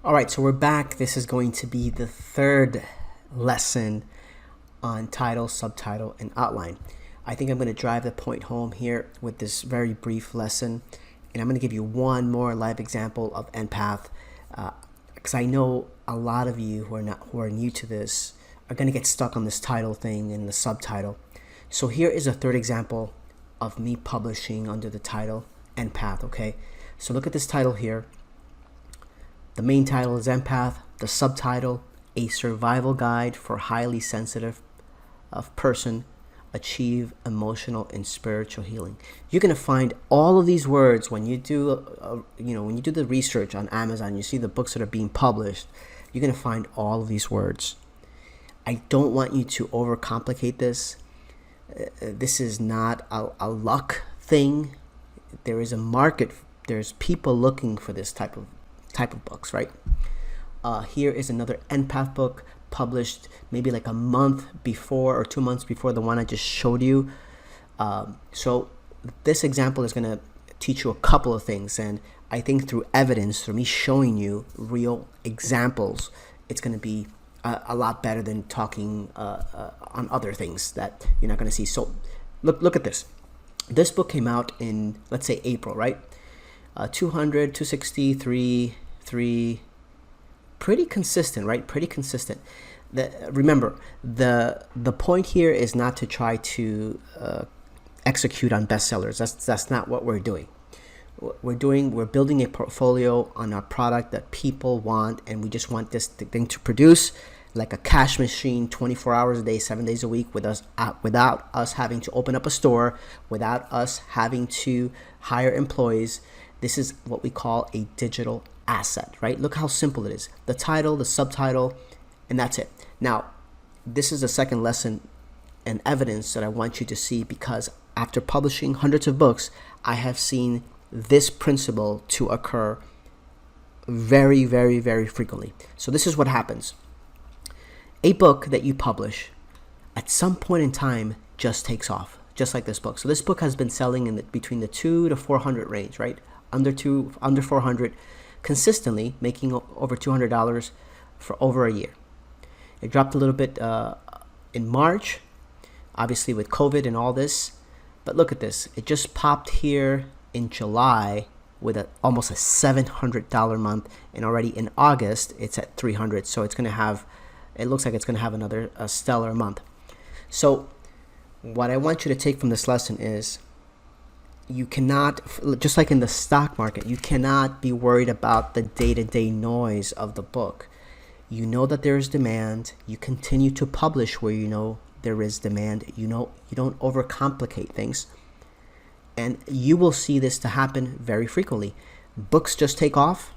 All right, so we're back. This is going to be the third lesson on title, subtitle, and outline. I think I'm going to drive the point home here with this very brief lesson, and I'm going to give you one more live example of empath, because I know a lot of you who are new to this are going to get stuck on this title thing and the subtitle. So here is a third example of me publishing under the title empath. Okay, so look at this title here. The main title is Empath, the subtitle, A Survival Guide for Highly Sensitive Person, Achieve Emotional and Spiritual Healing. You're going to find all of these words when you do, when you do the research on Amazon, you see the books that are being published, you're going to find all of these words. I don't want you to overcomplicate this. This is not a luck thing. There is a market. There's people looking for this type of books, right? Here is another empath book published maybe like a month before or 2 months before the one I just showed you. So this example is going to teach you a couple of things, and I think through evidence, through me showing you real examples, it's going to be a lot better than talking on other things that you're not going to see. So look at this. This book came out in, let's say, April, right? 200, 263, 3, pretty consistent, right? Pretty consistent. Remember, the point here is not to try to execute on bestsellers. That's not what we're doing. We're building a portfolio on our product that people want, and we just want this thing to produce like a cash machine 24 hours a day, 7 days a week, without us having to open up a store, without us having to hire employees. This is what we call a digital asset, right? Look how simple it is. The title, the subtitle, and that's it. Now, this is the second lesson and evidence that I want you to see, because after publishing hundreds of books, I have seen this principle to occur very, very, very frequently. So this is what happens. A book that you publish at some point in time just takes off, just like this book. So this book has been selling in between the 200 to 400 range, right? Under 400, consistently making over $200 for over a year. It dropped a little bit in March, obviously with COVID and all this. But look at this. It just popped here in July with almost a $700 month, and already in August it's at 300. So it looks like it's going to have another stellar month. So what I want you to take from this lesson is, you cannot, just like in the stock market, you cannot be worried about the day-to-day noise of the book. You know that there is demand. You continue to publish where you know there is demand. You don't overcomplicate things. And you will see this to happen very frequently. Books just take off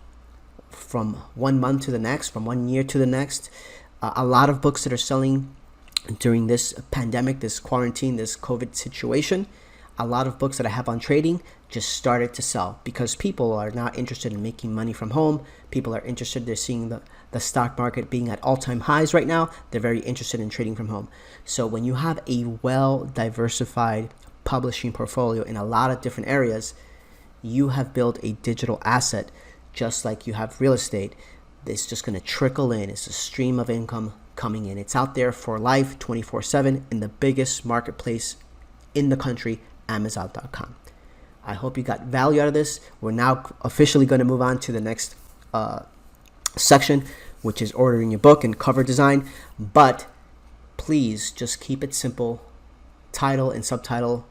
from 1 month to the next, from 1 year to the next. A lot of books that are selling during this pandemic, this quarantine, this COVID situation, a lot of books that I have on trading just started to sell because people are not interested in making money from home. People are interested. They're seeing the stock market being at all-time highs right now. They're very interested in trading from home. So when you have a well-diversified publishing portfolio in a lot of different areas, you have built a digital asset, just like you have real estate. It's just going to trickle in. It's a stream of income coming in. It's out there for life, 24/7, in the biggest marketplace in the country, Amazon.com. I hope you got value out of this. We're now officially going to move on to the next section, which is ordering your book and cover design. But please just keep it simple. Title and subtitle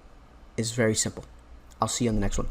is very simple. I'll see you on the next one.